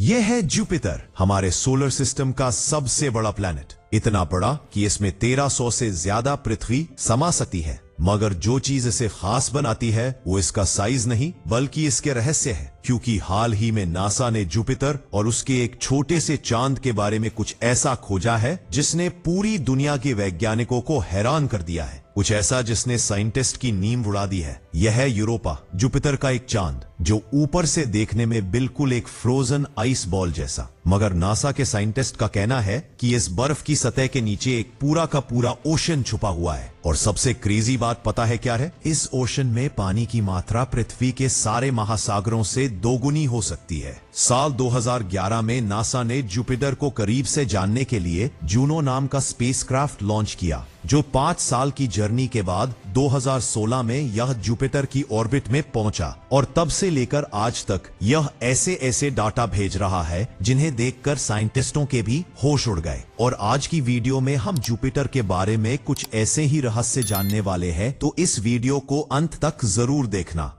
यह है जुपिटर, हमारे सोलर सिस्टम का सबसे बड़ा प्लैनेट। इतना बड़ा कि इसमें 1300 से ज्यादा पृथ्वी समा सकती है। मगर जो चीज इसे खास बनाती है वो इसका साइज नहीं बल्कि इसके रहस्य है। क्योंकि हाल ही में नासा ने जुपिटर और उसके एक छोटे से चांद के बारे में कुछ ऐसा खोजा है जिसने पूरी दुनिया के वैज्ञानिकों को हैरान कर दिया है। कुछ ऐसा जिसने साइंटिस्ट की नींद उड़ा दी है। यह है यूरोपा, जुपिटर का एक चांद जो ऊपर से देखने में बिल्कुल एक फ्रोजन आइस बॉल जैसा। मगर नासा के साइंटिस्ट का कहना है कि इस बर्फ की सतह के नीचे एक पूरा का पूरा ओशन छुपा हुआ है। और सबसे क्रेजी बात पता है क्या है? इस ओशन में पानी की मात्रा पृथ्वी के सारे महासागरों से दोगुनी हो सकती है। साल 2011 में नासा ने जुपिटर को करीब से जानने के लिए जूनो नाम का स्पेसक्राफ्ट लॉन्च किया, जो 5 साल की जर्नी के बाद 2016 में यह जुपिटर की ऑर्बिट में पहुंचा। और तब से लेकर आज तक यह ऐसे ऐसे डाटा भेज रहा है जिन्हें देखकर साइंटिस्टों के भी होश उड़ गए। और आज की वीडियो में हम जुपिटर के बारे में कुछ ऐसे ही रहस्य जानने वाले हैं, तो इस वीडियो को अंत तक जरूर देखना।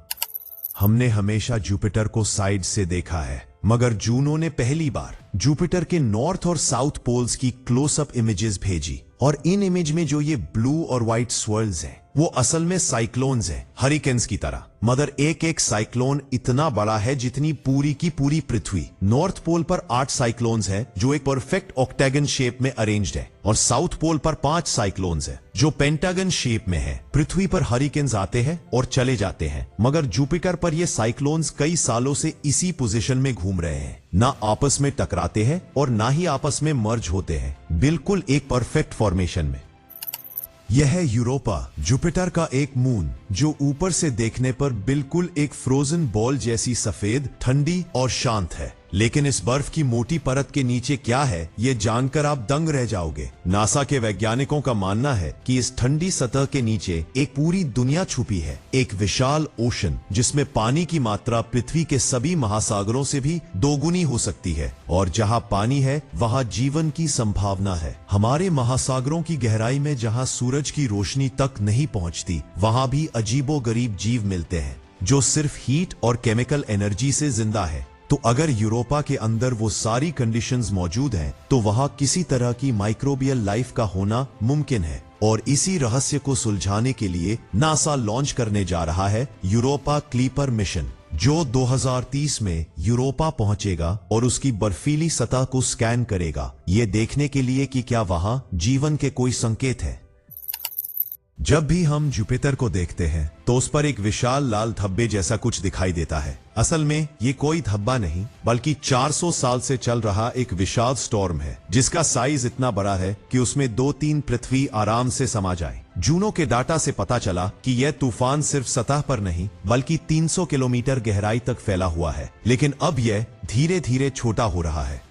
हमने हमेशा जुपिटर को साइड से देखा है, मगर जूनो ने पहली बार जुपिटर के नॉर्थ और साउथ पोल्स की क्लोजअप इमेजेस भेजी। और इन इमेज में जो ये ब्लू और व्हाइट स्वर्ल्स हैं, वो असल में साइक्लोन्स हैं, हरिकेन्स की तरह। मगर एक एक साइक्लोन इतना बड़ा है जितनी पूरी की पूरी पृथ्वी। नॉर्थ पोल पर 8 साइक्लोन्स हैं जो एक परफेक्ट ऑक्टेगन शेप में अरेंज्ड है, और साउथ पोल पर 5 साइक्लोन्स हैं जो पेंटागन शेप में है। पृथ्वी पर हरिकेन्स आते हैं और चले जाते हैं, मगर जुपिटर पर ये साइक्लोन्स कई सालों से इसी पोजीशन में घूम रहे हैं। ना आपस में टकराते हैं और ना ही आपस में मर्ज होते हैं, बिल्कुल एक परफेक्ट फॉर्मेशन में। यह है यूरोपा, जुपिटर का एक मून जो ऊपर से देखने पर बिल्कुल एक फ्रोजन बॉल जैसी सफेद, ठंडी और शांत है। लेकिन इस बर्फ की मोटी परत के नीचे क्या है, ये जानकर आप दंग रह जाओगे। नासा के वैज्ञानिकों का मानना है कि इस ठंडी सतह के नीचे एक पूरी दुनिया छुपी है, एक विशाल ओशन जिसमें पानी की मात्रा पृथ्वी के सभी महासागरों से भी दोगुनी हो सकती है। और जहां पानी है वहां जीवन की संभावना है। हमारे महासागरों की गहराई में जहां सूरज की रोशनी तक नहीं पहुंचती, वहां भी अजीबोगरीब जीव मिलते हैं जो सिर्फ हीट और केमिकल एनर्जी से जिंदा है। तो अगर यूरोपा के अंदर वो सारी कंडीशंस मौजूद हैं, तो वहां किसी तरह की माइक्रोबियल लाइफ का होना मुमकिन है। और इसी रहस्य को सुलझाने के लिए नासा लॉन्च करने जा रहा है यूरोपा क्लीपर मिशन, जो 2030 में यूरोपा पहुंचेगा और उसकी बर्फीली सतह को स्कैन करेगा, ये देखने के लिए कि क्या वहां जीवन के कोई संकेत है। जब भी हम जुपिटर को देखते हैं तो उस पर एक विशाल लाल धब्बे जैसा कुछ दिखाई देता है। असल में ये कोई धब्बा नहीं बल्कि 400 साल से चल रहा एक विशाल स्टॉर्म है, जिसका साइज इतना बड़ा है कि उसमें 2-3 पृथ्वी आराम से समा जाए। जूनो के डाटा से पता चला कि यह तूफान सिर्फ सतह पर नहीं बल्कि 300 किलोमीटर गहराई तक फैला हुआ है। लेकिन अब यह धीरे धीरे छोटा हो रहा है।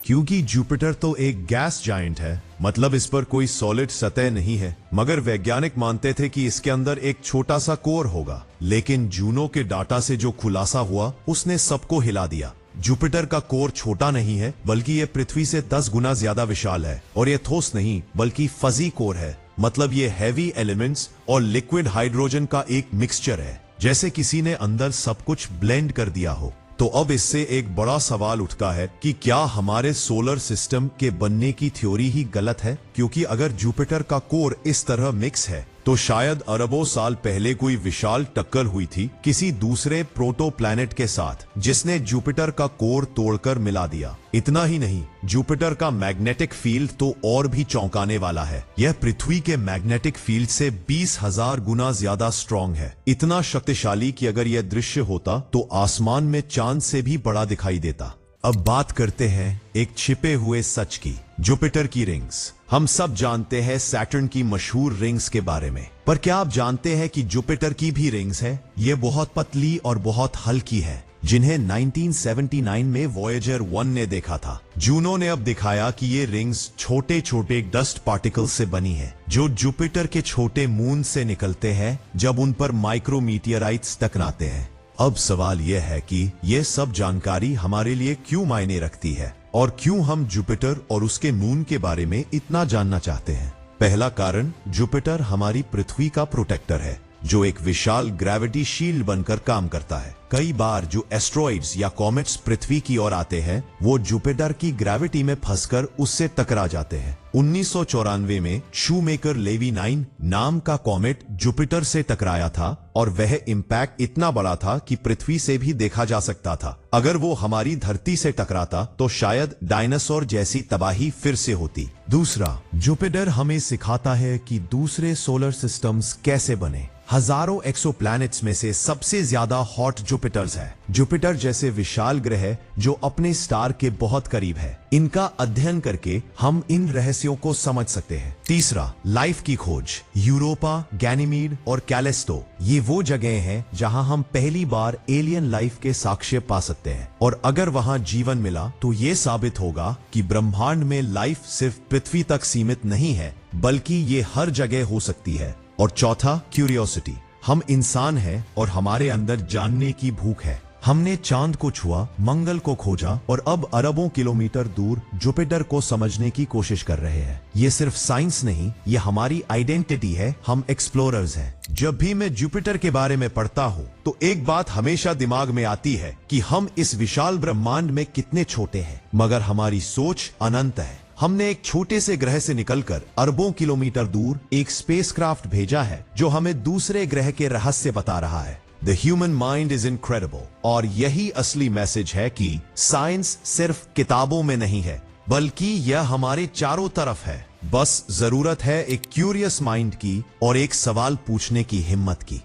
क्योंकि जुपिटर तो एक गैस जायंट है, मतलब इस पर कोई सॉलिड सतह नहीं है। मगर वैज्ञानिक मानते थे कि इसके अंदर एक छोटा सा कोर होगा। लेकिन जूनो के डाटा से जो खुलासा हुआ उसने सबको हिला दिया। जुपिटर का कोर छोटा नहीं है बल्कि यह पृथ्वी से 10 गुना ज्यादा विशाल है। और यह ठोस नहीं बल्कि फजी कोर है, मतलब ये हैवी एलिमेंट्स और लिक्विड हाइड्रोजन का एक मिक्सचर है, जैसे किसी ने अंदर सब कुछ ब्लेंड कर दिया हो। तो अब इससे एक बड़ा सवाल उठता है कि क्या हमारे सोलर सिस्टम के बनने की थ्योरी ही गलत है? क्योंकि अगर जुपिटर का कोर इस तरह मिक्स है तो शायद अरबों साल पहले कोई विशाल टक्कर हुई थी किसी दूसरे प्रोटो प्लैनेट के साथ, जिसने जुपिटर का कोर तोड़कर मिला दिया। इतना ही नहीं, जुपिटर का मैग्नेटिक फील्ड तो और भी चौंकाने वाला है। यह पृथ्वी के मैग्नेटिक फील्ड से 20,000 गुना ज्यादा स्ट्रॉन्ग है। इतना शक्तिशाली कि अगर यह दृश्य होता तो आसमान में चांद से भी बड़ा दिखाई देता। अब बात करते हैं एक छिपे हुए सच की, जुपिटर की रिंग्स। हम सब जानते हैं सैटर्न की मशहूर रिंग्स के बारे में, पर क्या आप जानते हैं कि जुपिटर की भी रिंग्स है? ये बहुत पतली और बहुत हल्की है, जिन्हें 1979 में वॉयेजर 1 ने देखा था। जूनो ने अब दिखाया कि ये रिंग्स छोटे छोटे डस्ट पार्टिकल्स से बनी है, जो जुपिटर के छोटे मून से निकलते हैं जब उन पर माइक्रोमीटियराइट्स टकराते हैं। अब सवाल यह है कि यह सब जानकारी हमारे लिए क्यों मायने रखती है और क्यों हम जुपिटर और उसके मून के बारे में इतना जानना चाहते हैं। पहला कारण, जुपिटर हमारी पृथ्वी का प्रोटेक्टर है। जो एक विशाल ग्रेविटी शील्ड बनकर काम करता है। कई बार जो एस्ट्रॉइड्स या कॉमेट्स पृथ्वी की ओर आते हैं वो जुपिटर की ग्रेविटी में फंसकर उससे टकरा जाते हैं। 1994 में शूमेकर लेवी 9 नाम का कॉमेट जुपिटर से टकराया था और वह इम्पैक्ट इतना बड़ा था कि पृथ्वी से भी देखा जा सकता था। अगर वो हमारी धरती से टकराता तो शायद डायनासोर जैसी तबाही फिर से होती। दूसरा, जुपिटर हमें सिखाता है कि दूसरे सोलर सिस्टम्स कैसे बने। हजारों एक्सोप्लैनेट्स में से सबसे ज्यादा हॉट जुपिटर्स है। जुपिटर जैसे विशाल ग्रह जो अपने स्टार के बहुत करीब है, इनका अध्ययन करके हम इन रहस्यों को समझ सकते हैं। तीसरा, लाइफ की खोज। यूरोपा, गैनीमीड और कैलेस्टो ये वो जगह हैं जहां हम पहली बार एलियन लाइफ के साक्ष्य पा सकते हैं। और अगर वहां जीवन मिला तो ये साबित होगा कि ब्रह्मांड में लाइफ सिर्फ पृथ्वी तक सीमित नहीं है, बल्कि ये हर जगह हो सकती है। और चौथा, क्यूरियोसिटी। हम इंसान हैं और हमारे अंदर जानने की भूख है। हमने चांद को छुआ, मंगल को खोजा और अब अरबों किलोमीटर दूर जुपिटर को समझने की कोशिश कर रहे हैं। ये सिर्फ साइंस नहीं, ये हमारी आइडेंटिटी है। हम एक्सप्लोरर्स हैं। जब भी मैं जुपिटर के बारे में पढ़ता हूँ तो एक बात हमेशा दिमाग में आती है कि हम इस विशाल ब्रह्मांड में कितने छोटे हैं, मगर हमारी सोच अनंत है। हमने एक छोटे से ग्रह से निकलकर अरबों किलोमीटर दूर एक स्पेसक्राफ्ट भेजा है जो हमें दूसरे ग्रह के रहस्य बता रहा है। The human mind is incredible. और यही असली मैसेज है कि साइंस सिर्फ किताबों में नहीं है, बल्कि यह हमारे चारों तरफ है। बस जरूरत है एक क्यूरियस माइंड की और एक सवाल पूछने की हिम्मत की।